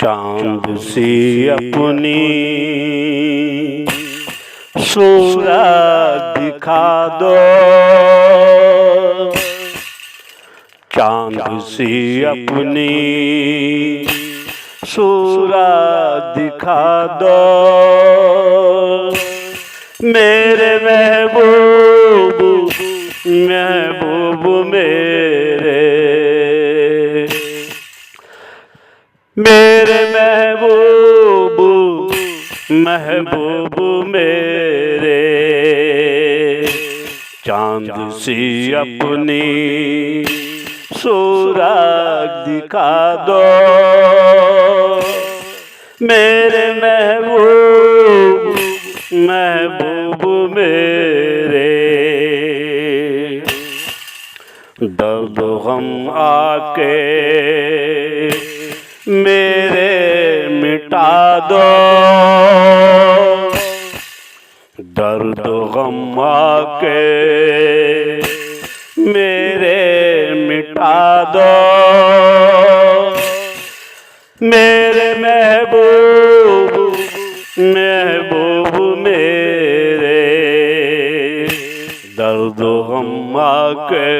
चांद सी अपनी सूरत दिखा दो, चांद सी अपनी सूरत दिखा दो, मेरे महबूब महबूब मेरे, मेरे महबूब महबूब मेरे, चांद सी अपनी सूरत दिखा दो, मेरे महबूब महबूब मेरे। दर्द गम आके मेरे मिटा दो, दर्द गम आके मेरे मिटा दो, मेरे महबूब महबूब मेरे, दर्द गम आके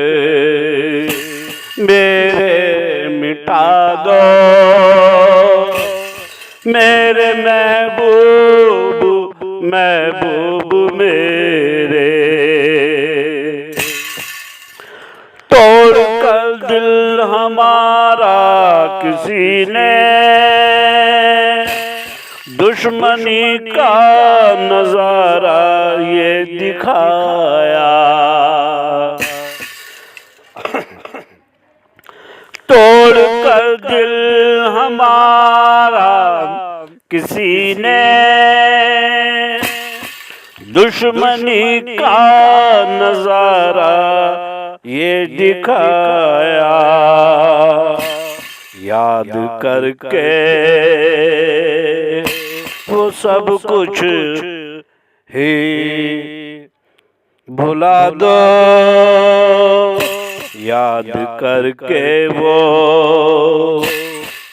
मेरे मिटा दो, मेरे महबूब महबूब मेरे। तोड़ कर दिल हमारा किसी ने दुश्मनी का नजारा ये दिखाया, तोड़ कर दिल हमारा किसी ने दुश्मनी का नजारा ये दिखाया, याद करके वो सब कुछ ही भुला दो, याद करके वो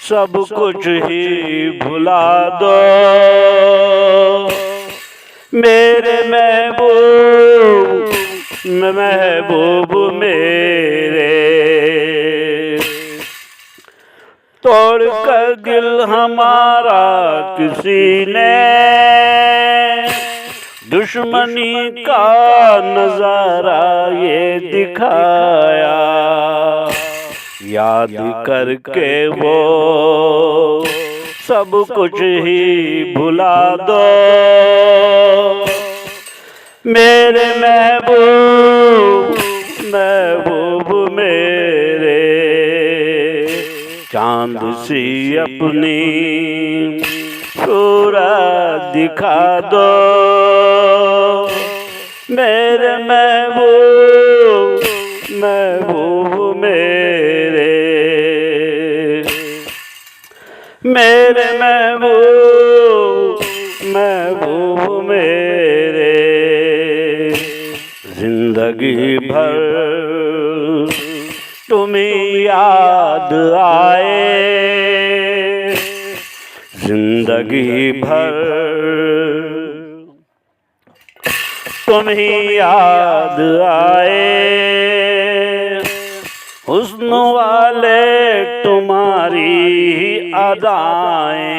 सब कुछ ही भुला दो, मेरे महबूब महबूब मेरे। तोड़ कर दिल हमारा किसी ने दुश्मनी का नजारा ये दिखाया, याद करके वो सब कुछ ही भुला दो, मेरे महबूब महबूब मेरे, चांद सी अपनी सूरत दिखा दो, मेरे महबूब महबूब मेरे, मेरे महबूब महबूब मेरे। जिंदगी भर तुम्हें याद आए, जिंदगी भर तुम्हें याद आए, हुस्न वाले तुम्हारी अदाएं,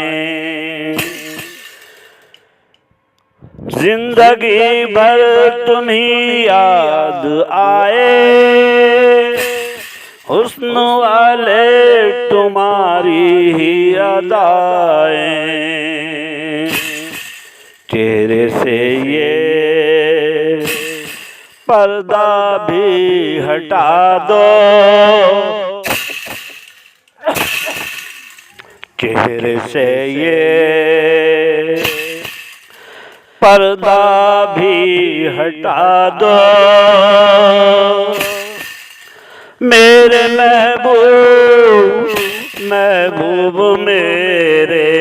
जिंदगी भर तुम्हें याद आए, हुस्न वाले तुम्हारी ही अदाएं, चेहरे से ये पर्दा भी हटा दो, चेहरे से ये पर्दा भी हटा दो, मेरे महबूब महबूब मेरे,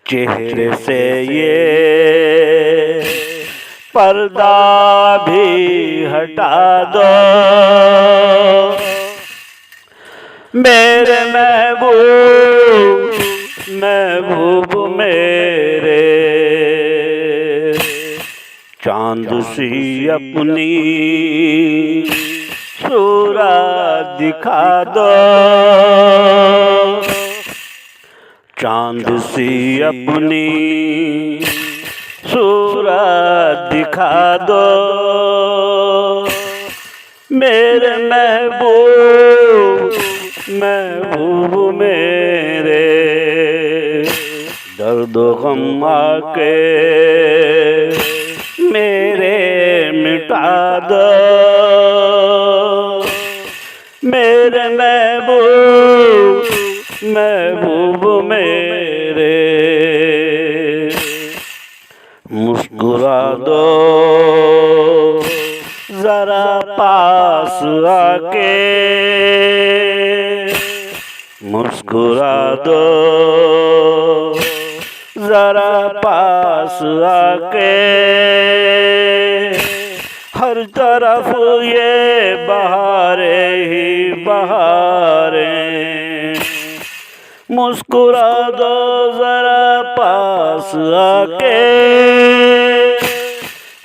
चेहरे से ये पर्दा भी हटा दो, मेरे महबूब महबूब मेरे, चांद सी अपनी सूरत दिखा दो, चांद सी अपनी सूरत दिखा दो, मेरे महबूब महबूब मेरे, दर्द गम आके मेरे मिटा दो, मेरे महबूब महबूब मेरे, मुस्कुरा दो जरा पास आके, मुस्कुरा दो जरा पास आके, हर तरफ ये बहारे ही बहारे, मुस्कुरा दो जरा पास आके,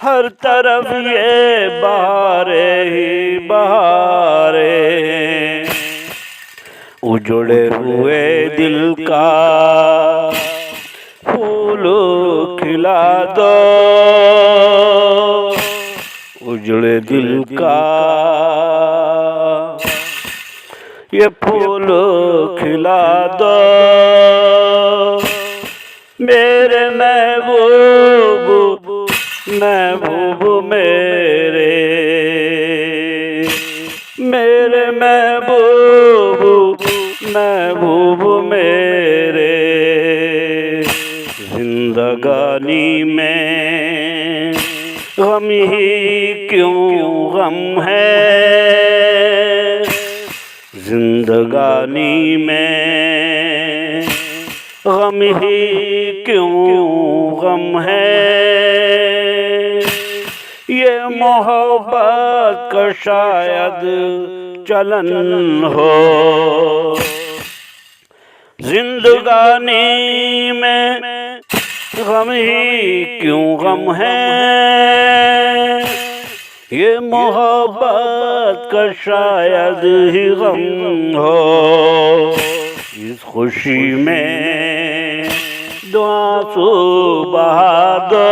हर तरफ ये बहारे ही बहारे, उजड़े हुए दिल का फूल खिला दो, उजड़े दिल का ये फूल खिला दो, मेरे महबूब महबूब मेरे, मेरे महबूब महबूब मेरे, जिंदगानी में गम ही क्यों गम है, जिंदगानी में गम ही क्यों गम है, ये मोहब्बत का शायद चलन हो, जिंदगानी में गम ही क्यों गम है, ये मोहब्बत का शायद ही गम हो, इस खुशी में दो आंसू बहा दो,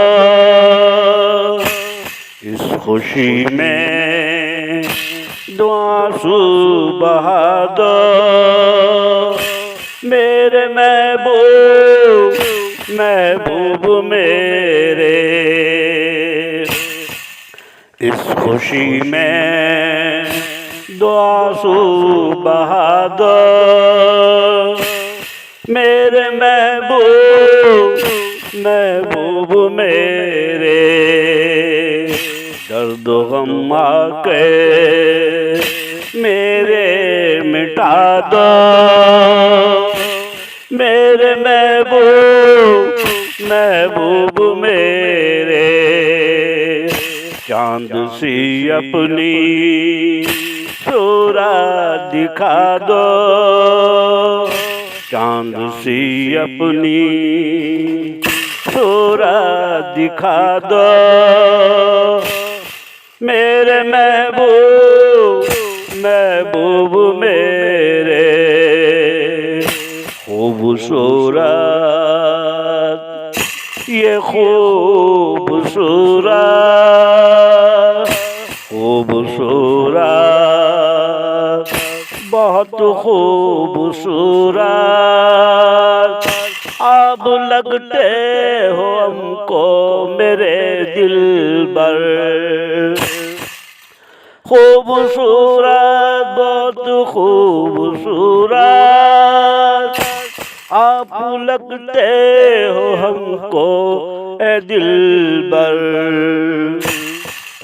इस खुशी में दो आंसू बहा दो, मेरे महबूब महबूब मेरे, इस खुशी में दो आंसू बहा दो, मेरे महबूब महबूब मेरे, दर्द गम आके मेरे मिटा दो, मेरे महबूब महबूब मेरे, चांद सी अपनी सूरत दिखा दो, चांद सी अपनी सूरत दिखा दो, मेरे महबूब महबूब मेरे, खूबसूरत ये खूबसूरत खूबसूरत बहुत खूबसूरत आप लगते हो हमको मेरे दिलबर, खूबसूरत बहुत खूबसूरत आप लगते हो हमको ए दिलबर,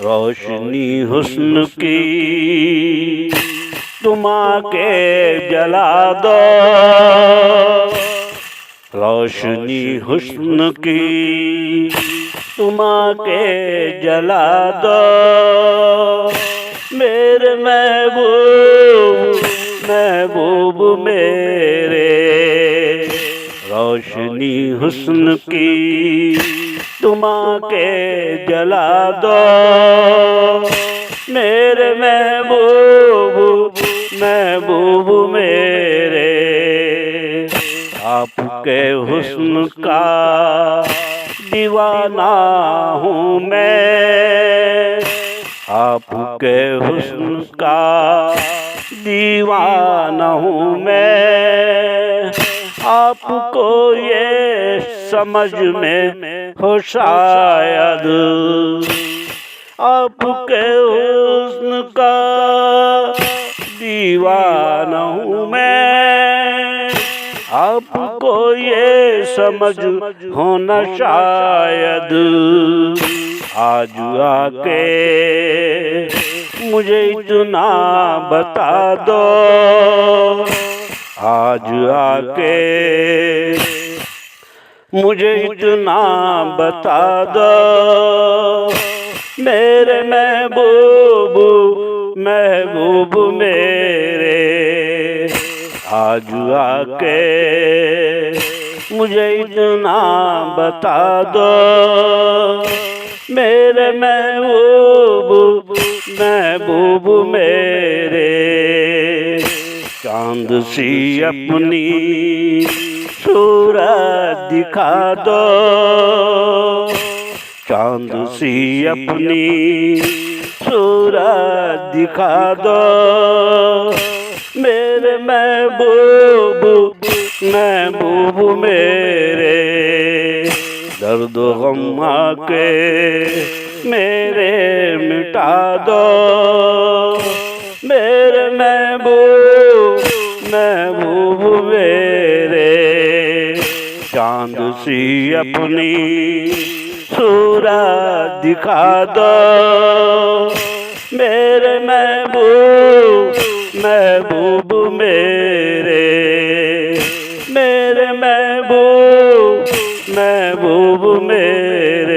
रोशनी हुस्न की तुम आके जला दो, रोशनी हुस्न की तुम आके जला दो, मेरे महबूब महबूब मेरे। रोशनी हुस्न की तुम आके जला दो मेरे महबूब महबूब मेरे। आपके हुस्न का दीवाना हूँ मैं, आपके हुस्न का दीवाना हूँ मैं। आपको ये समझ में हो शायद, आपके हुस्न का दीवाना हूँ मैं। आपको ये समझ होना शायद। आज आके मुझे इतना बता दो, आज आके मुझे इतना बता दो मेरे महबूब महबूब मेरे। आज आके मुझे इतना बता दो मेरे महबूब महबूब मेरे। चांद सी अपनी सूरत दिखा दो, चांद सी अपनी सूरत दिखा दो मेरे महबूब महबूब मेरे। दर्द गम आके मेरे मिटा दो मेरे महबूब महबूब मेरे। चांद सी अपनी सूरत दिखा दो मेरे महबूब महबूब मेरे। मेरे महबूब महबूब मेरे।